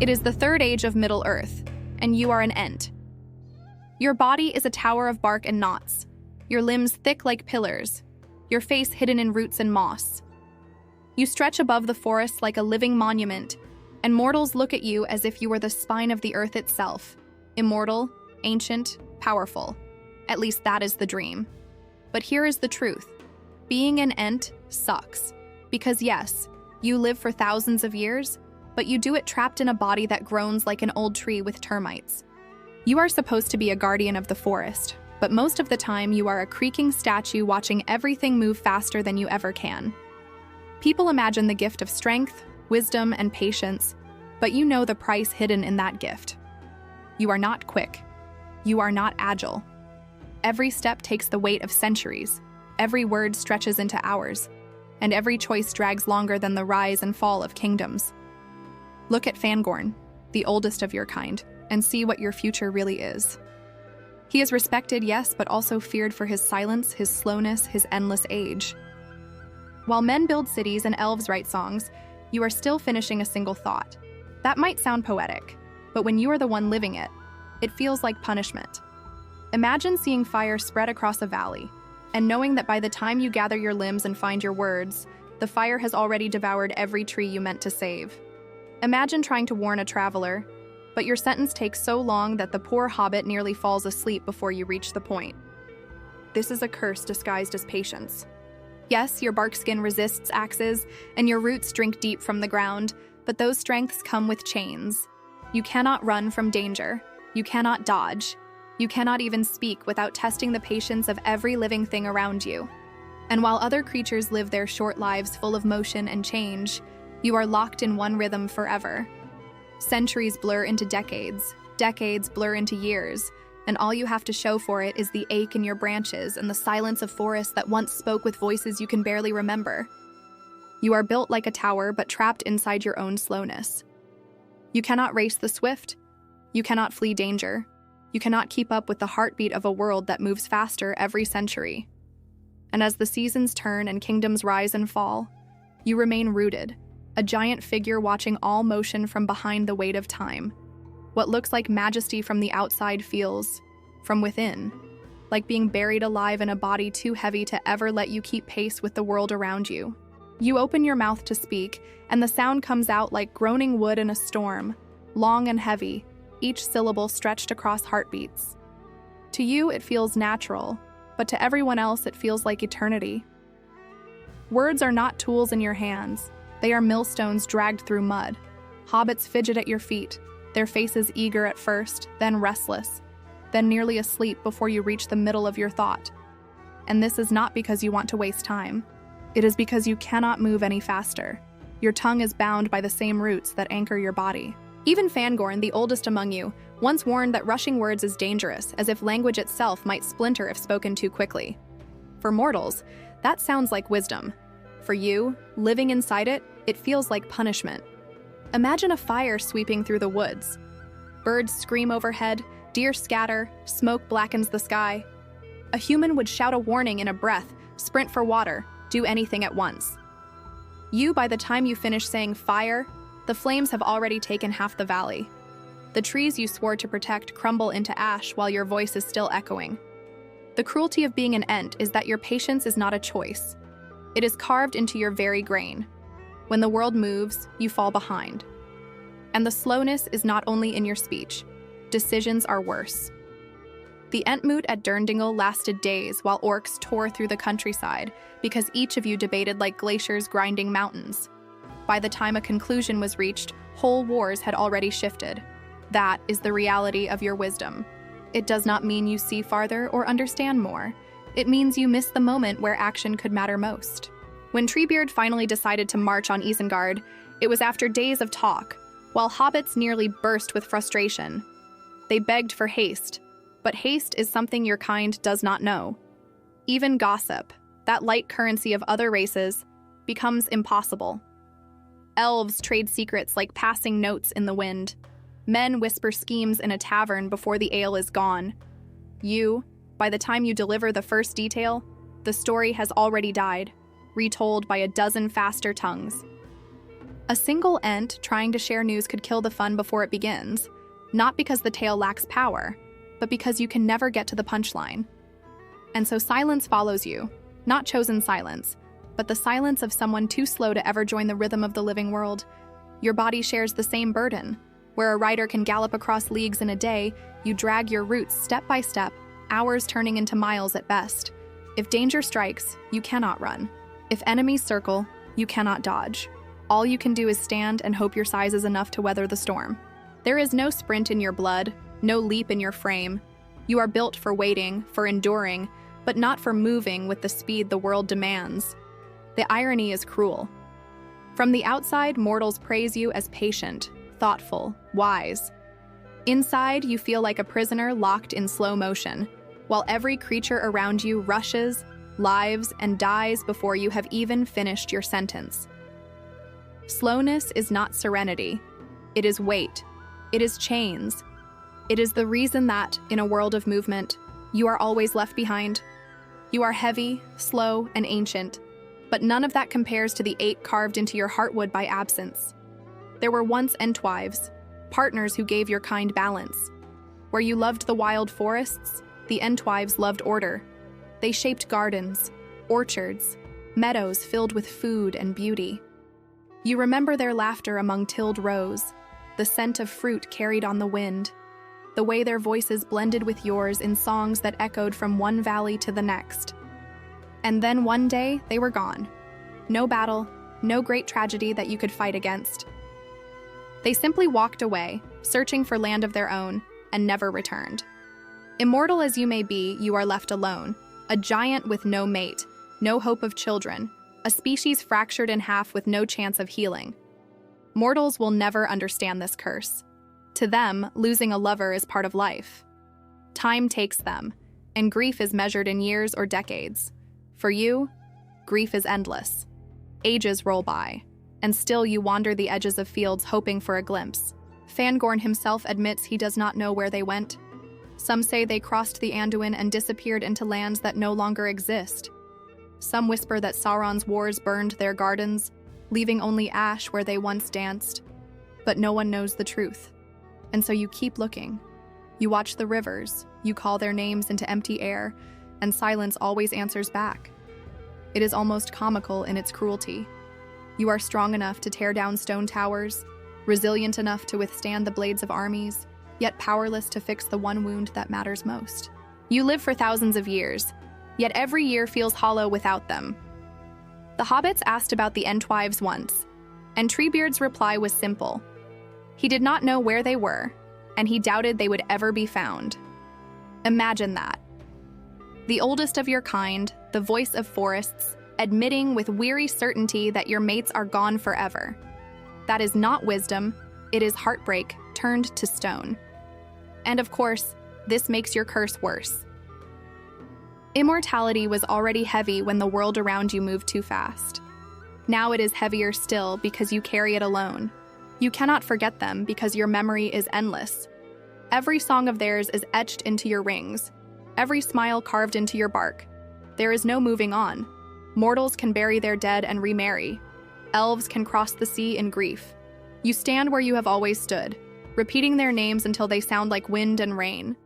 It is the third age of Middle Earth, and you are an Ent. Your body is a tower of bark and knots, your limbs thick like pillars, your face hidden in roots and moss. You stretch above the forest like a living monument, and mortals look at you as if you were the spine of the earth itself, immortal, ancient, powerful. At least that is the dream. But here is the truth. Being an Ent sucks. Because yes, you live for thousands of years, but you do it trapped in a body that groans like an old tree with termites. You are supposed to be a guardian of the forest, but most of the time you are a creaking statue watching everything move faster than you ever can. People imagine the gift of strength, wisdom, and patience, but you know the price hidden in that gift. You are not quick. You are not agile. Every step takes the weight of centuries. Every word stretches into hours, and every choice drags longer than the rise and fall of kingdoms. Look at Fangorn, the oldest of your kind, and see what your future really is. He is respected, yes, but also feared for his silence, his slowness, his endless age. While men build cities and elves write songs, you are still finishing a single thought. That might sound poetic, but when you are the one living it, it feels like punishment. Imagine seeing fire spread across a valley, and knowing that by the time you gather your limbs and find your words, the fire has already devoured every tree you meant to save. Imagine trying to warn a traveler, but your sentence takes so long that the poor hobbit nearly falls asleep before you reach the point. This is a curse disguised as patience. Yes, your bark skin resists axes, and your roots drink deep from the ground, but those strengths come with chains. You cannot run from danger. You cannot dodge. You cannot even speak without testing the patience of every living thing around you. And while other creatures live their short lives full of motion and change, you are locked in one rhythm forever. Centuries blur into decades, decades blur into years, and all you have to show for it is the ache in your branches and the silence of forests that once spoke with voices you can barely remember. You are built like a tower, but trapped inside your own slowness. You cannot race the swift. You cannot flee danger. You cannot keep up with the heartbeat of a world that moves faster every century. And as the seasons turn and kingdoms rise and fall, you remain rooted, a giant figure watching all motion from behind the weight of time. What looks like majesty from the outside feels, from within, like being buried alive in a body too heavy to ever let you keep pace with the world around you. You open your mouth to speak, and the sound comes out like groaning wood in a storm, long and heavy, each syllable stretched across heartbeats. To you, it feels natural, but to everyone else, it feels like eternity. Words are not tools in your hands. They are millstones dragged through mud. Hobbits fidget at your feet, their faces eager at first, then restless, then nearly asleep before you reach the middle of your thought. And this is not because you want to waste time. It is because you cannot move any faster. Your tongue is bound by the same roots that anchor your body. Even Fangorn, the oldest among you, once warned that rushing words is dangerous, as if language itself might splinter if spoken too quickly. For mortals, that sounds like wisdom. For you, living inside it, it feels like punishment. Imagine a fire sweeping through the woods. Birds scream overhead, deer scatter, smoke blackens the sky. A human would shout a warning in a breath, sprint for water, do anything at once. You, by the time you finish saying fire, the flames have already taken half the valley. The trees you swore to protect crumble into ash while your voice is still echoing. The cruelty of being an Ent is that your patience is not a choice. It is carved into your very grain. When the world moves, you fall behind. And the slowness is not only in your speech. Decisions are worse. The Entmoot at Durndingle lasted days while orcs tore through the countryside because each of you debated like glaciers grinding mountains. By the time a conclusion was reached, whole wars had already shifted. That is the reality of your wisdom. It does not mean you see farther or understand more. It means you miss the moment where action could matter most. When Treebeard finally decided to march on Isengard, it was after days of talk, while hobbits nearly burst with frustration. They begged for haste, but haste is something your kind does not know. Even gossip, that light currency of other races, becomes impossible. Elves trade secrets like passing notes in the wind. Men whisper schemes in a tavern before the ale is gone. You, by the time you deliver the first detail, the story has already died, retold by a dozen faster tongues. A single Ent trying to share news could kill the fun before it begins, not because the tale lacks power, but because you can never get to the punchline. And so silence follows you, not chosen silence, but the silence of someone too slow to ever join the rhythm of the living world. Your body shares the same burden. Where a rider can gallop across leagues in a day, you drag your roots step by step, hours turning into miles at best. If danger strikes, you cannot run. If enemies circle, you cannot dodge. All you can do is stand and hope your size is enough to weather the storm. There is no sprint in your blood, no leap in your frame. You are built for waiting, for enduring, but not for moving with the speed the world demands. The irony is cruel. From the outside, mortals praise you as patient, thoughtful, wise. Inside, you feel like a prisoner locked in slow motion, while every creature around you rushes, lives, and dies before you have even finished your sentence. Slowness is not serenity. It is weight. It is chains. It is the reason that, in a world of movement, you are always left behind. You are heavy, slow, and ancient, but none of that compares to the ache carved into your heartwood by absence. There were once Entwives, partners who gave your kind balance. Where you loved the wild forests, the Entwives loved order. They shaped gardens, orchards, meadows filled with food and beauty. You remember their laughter among tilled rows, the scent of fruit carried on the wind, the way their voices blended with yours in songs that echoed from one valley to the next. And then one day, they were gone. No battle, no great tragedy that you could fight against. They simply walked away, searching for land of their own, and never returned. Immortal as you may be, you are left alone, a giant with no mate, no hope of children, a species fractured in half with no chance of healing. Mortals will never understand this curse. To them, losing a lover is part of life. Time takes them, and grief is measured in years or decades. For you, grief is endless. Ages roll by, and still you wander the edges of fields hoping for a glimpse. Fangorn himself admits he does not know where they went. Some say they crossed the Anduin and disappeared into lands that no longer exist. Some whisper that Sauron's wars burned their gardens, leaving only ash where they once danced. But no one knows the truth. And so you keep looking. You watch the rivers, you call their names into empty air, and silence always answers back. It is almost comical in its cruelty. You are strong enough to tear down stone towers, resilient enough to withstand the blades of armies, yet powerless to fix the one wound that matters most. You live for thousands of years, yet every year feels hollow without them. The hobbits asked about the Entwives once, and Treebeard's reply was simple. He did not know where they were, and he doubted they would ever be found. Imagine that. The oldest of your kind, the voice of forests, admitting with weary certainty that your mates are gone forever. That is not wisdom, it is heartbreak turned to stone. And of course, this makes your curse worse. Immortality was already heavy when the world around you moved too fast. Now it is heavier still because you carry it alone. You cannot forget them because your memory is endless. Every song of theirs is etched into your rings, every smile carved into your bark. There is no moving on. Mortals can bury their dead and remarry. Elves can cross the sea in grief. You stand where you have always stood, repeating their names until they sound like wind and rain.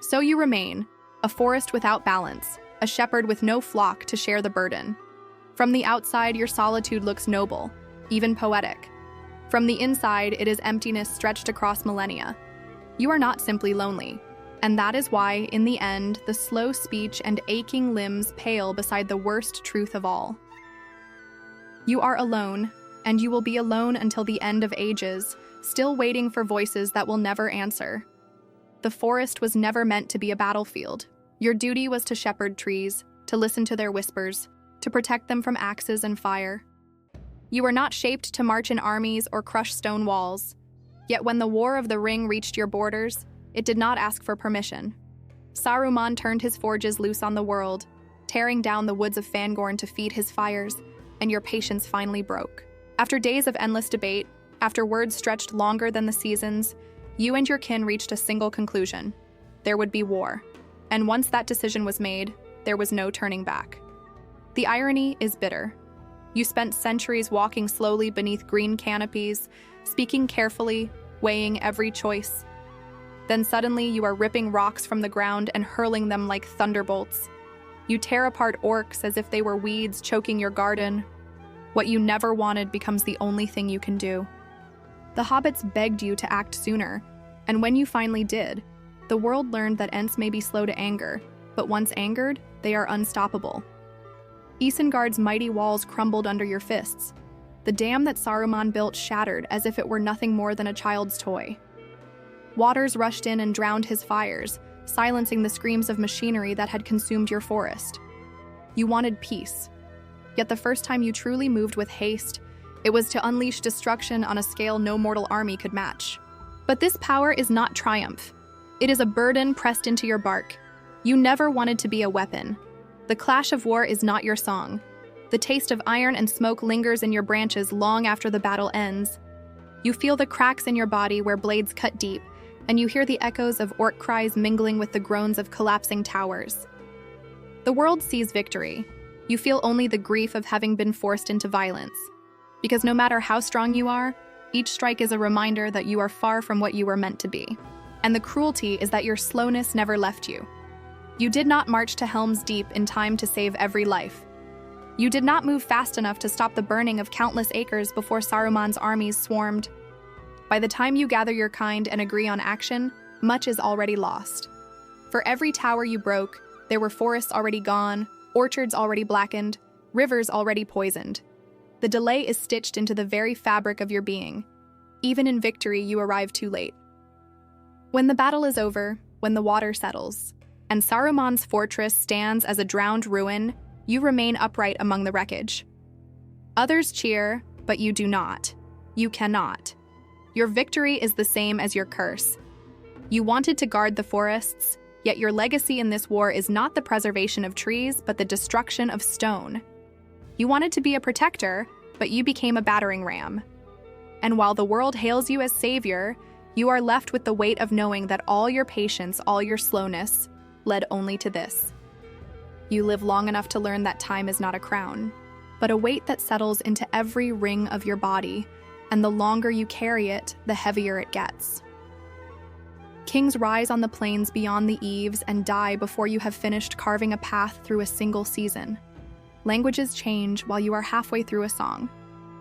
So you remain, a forest without balance, a shepherd with no flock to share the burden. From the outside, your solitude looks noble, even poetic. From the inside, it is emptiness stretched across millennia. You are not simply lonely, and that is why, in the end, the slow speech and aching limbs pale beside the worst truth of all. You are alone, and you will be alone until the end of ages, still waiting for voices that will never answer. The forest was never meant to be a battlefield. Your duty was to shepherd trees, to listen to their whispers, to protect them from axes and fire. You were not shaped to march in armies or crush stone walls. Yet when the War of the Ring reached your borders, it did not ask for permission. Saruman turned his forges loose on the world, tearing down the woods of Fangorn to feed his fires, and your patience finally broke. After days of endless debate, after words stretched longer than the seasons, you and your kin reached a single conclusion. There would be war. And once that decision was made, there was no turning back. The irony is bitter. You spent centuries walking slowly beneath green canopies, speaking carefully, weighing every choice. Then suddenly you are ripping rocks from the ground and hurling them like thunderbolts. You tear apart orcs as if they were weeds choking your garden. What you never wanted becomes the only thing you can do. The hobbits begged you to act sooner, and when you finally did, the world learned that Ents may be slow to anger, but once angered, they are unstoppable. Isengard's mighty walls crumbled under your fists. The dam that Saruman built shattered as if it were nothing more than a child's toy. Waters rushed in and drowned his fires, silencing the screams of machinery that had consumed your forest. You wanted peace. Yet the first time you truly moved with haste, it was to unleash destruction on a scale no mortal army could match. But this power is not triumph. It is a burden pressed into your bark. You never wanted to be a weapon. The clash of war is not your song. The taste of iron and smoke lingers in your branches long after the battle ends. You feel the cracks in your body where blades cut deep, and you hear the echoes of orc cries mingling with the groans of collapsing towers. The world sees victory. You feel only the grief of having been forced into violence. Because no matter how strong you are, each strike is a reminder that you are far from what you were meant to be. And the cruelty is that your slowness never left you. You did not march to Helm's Deep in time to save every life. You did not move fast enough to stop the burning of countless acres before Saruman's armies swarmed. By the time you gather your kind and agree on action, much is already lost. For every tower you broke, there were forests already gone, orchards already blackened, rivers already poisoned. The delay is stitched into the very fabric of your being. Even in victory, you arrive too late. When the battle is over, when the water settles, and Saruman's fortress stands as a drowned ruin, you remain upright among the wreckage. Others cheer, but you do not. You cannot. Your victory is the same as your curse. You wanted to guard the forests, yet your legacy in this war is not the preservation of trees, but the destruction of stone. You wanted to be a protector, but you became a battering ram. And while the world hails you as savior, you are left with the weight of knowing that all your patience, all your slowness, led only to this. You live long enough to learn that time is not a crown, but a weight that settles into every ring of your body, and the longer you carry it, the heavier it gets. Kings rise on the plains beyond the eaves and die before you have finished carving a path through a single season. Languages change while you are halfway through a song.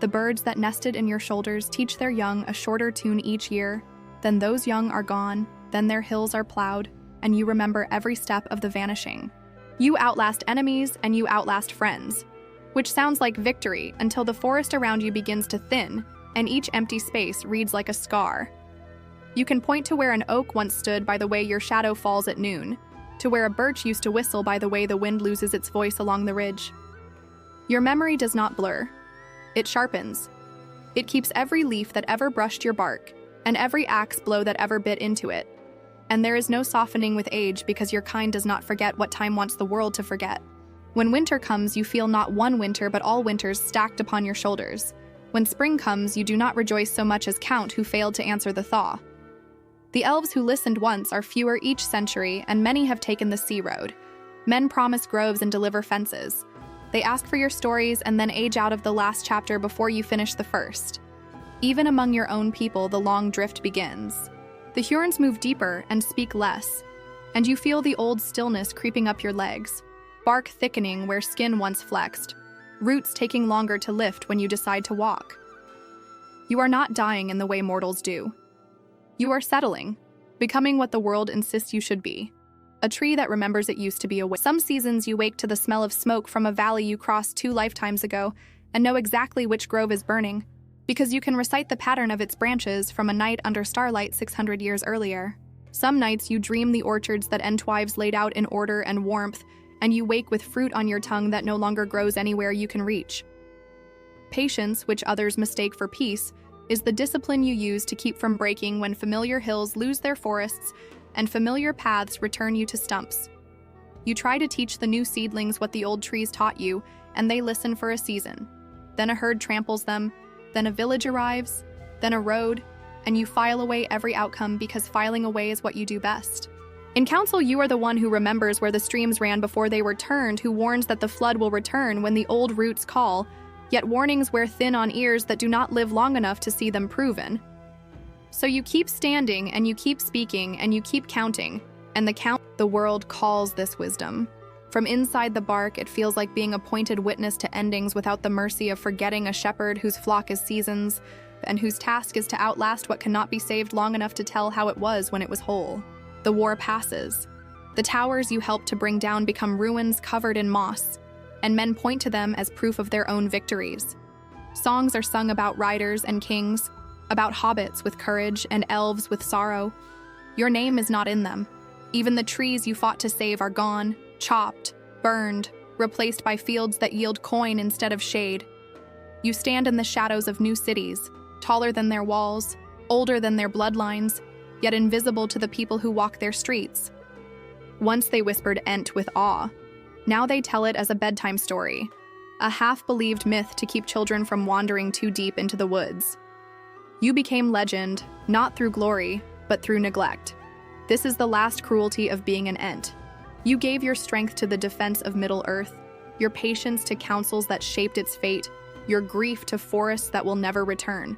The birds that nested in your shoulders teach their young a shorter tune each year, then those young are gone, then their hills are plowed, and you remember every step of the vanishing. You outlast enemies and you outlast friends, which sounds like victory until the forest around you begins to thin, and each empty space reads like a scar. You can point to where an oak once stood by the way your shadow falls at noon, to where a birch used to whistle by the way the wind loses its voice along the ridge. Your memory does not blur. It sharpens. It keeps every leaf that ever brushed your bark, and every axe blow that ever bit into it. And there is no softening with age because your kind does not forget what time wants the world to forget. When winter comes, you feel not one winter but all winters stacked upon your shoulders. When spring comes, you do not rejoice so much as count who failed to answer the thaw. The elves who listened once are fewer each century, and many have taken the sea road. Men promise groves and deliver fences. They ask for your stories and then age out of the last chapter before you finish the first. Even among your own people, the long drift begins. The Hurons move deeper and speak less, and you feel the old stillness creeping up your legs, bark thickening where skin once flexed, roots taking longer to lift when you decide to walk. You are not dying in the way mortals do. You are settling, becoming what the world insists you should be, a tree that remembers it used to be awake. Some seasons you wake to the smell of smoke from a valley you crossed 2 lifetimes ago and know exactly which grove is burning, because you can recite the pattern of its branches from a night under starlight 600 years earlier. Some nights you dream the orchards that Entwives laid out in order and warmth, and you wake with fruit on your tongue that no longer grows anywhere you can reach. Patience, which others mistake for peace, is the discipline you use to keep from breaking when familiar hills lose their forests and familiar paths return you to stumps. You try to teach the new seedlings what the old trees taught you, and they listen for a season. Then a herd tramples them, then a village arrives, then a road, and you file away every outcome because filing away is what you do best. In council, you are the one who remembers where the streams ran before they were turned, who warns that the flood will return when the old roots call, Yet warnings wear thin on ears that do not live long enough to see them proven. So you keep standing, and you keep speaking, and you keep counting, and the world calls this wisdom. From inside the bark, it feels like being appointed witness to endings without the mercy of forgetting a shepherd whose flock is seasons, and whose task is to outlast what cannot be saved long enough to tell how it was when it was whole. The war passes. The towers you helped to bring down become ruins covered in moss, and men point to them as proof of their own victories. Songs are sung about riders and kings, about hobbits with courage and elves with sorrow. Your name is not in them. Even the trees you fought to save are gone, chopped, burned, replaced by fields that yield coin instead of shade. You stand in the shadows of new cities, taller than their walls, older than their bloodlines, yet invisible to the people who walk their streets. Once they whispered Ent with awe. Now they tell it as a bedtime story, a half-believed myth to keep children from wandering too deep into the woods. You became legend, not through glory, but through neglect. This is the last cruelty of being an Ent. You gave your strength to the defense of Middle-earth, your patience to councils that shaped its fate, your grief to forests that will never return.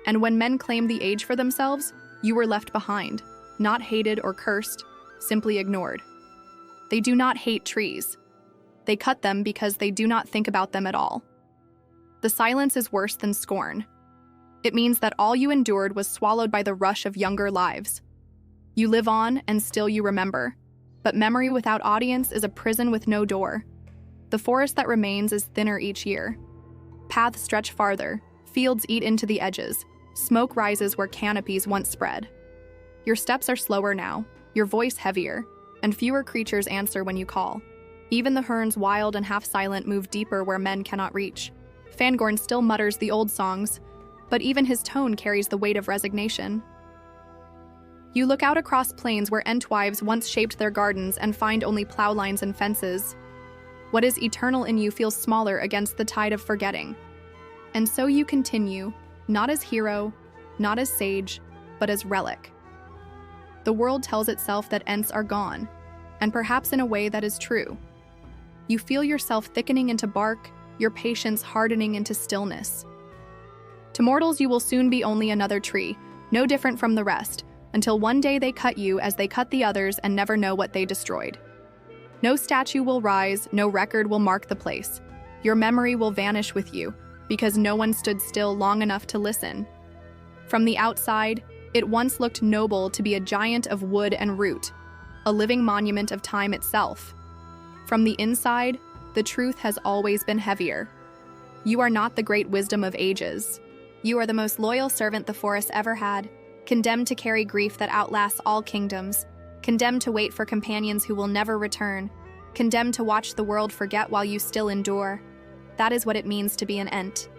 And when men claimed the age for themselves, you were left behind, not hated or cursed, simply ignored. They do not hate trees. They cut them because they do not think about them at all. The silence is worse than scorn. It means that all you endured was swallowed by the rush of younger lives. You live on, and still you remember. But memory without audience is a prison with no door. The forest that remains is thinner each year. Paths stretch farther, fields eat into the edges, smoke rises where canopies once spread. Your steps are slower now, your voice heavier, and fewer creatures answer when you call. Even the herons, wild and half-silent, move deeper where men cannot reach. Fangorn still mutters the old songs, but even his tone carries the weight of resignation. You look out across plains where Entwives once shaped their gardens and find only plow lines and fences. What is eternal in you feels smaller against the tide of forgetting. And so you continue, not as hero, not as sage, but as relic. The world tells itself that Ents are gone, and perhaps in a way that is true. You feel yourself thickening into bark, your patience hardening into stillness. To mortals, you will soon be only another tree, no different from the rest, until one day they cut you as they cut the others and never know what they destroyed. No statue will rise, no record will mark the place. Your memory will vanish with you, because no one stood still long enough to listen. From the outside, it once looked noble to be a giant of wood and root, a living monument of time itself. From the inside, the truth has always been heavier. You are not the great wisdom of ages. You are the most loyal servant the forest ever had, condemned to carry grief that outlasts all kingdoms, condemned to wait for companions who will never return, condemned to watch the world forget while you still endure. That is what it means to be an Ent.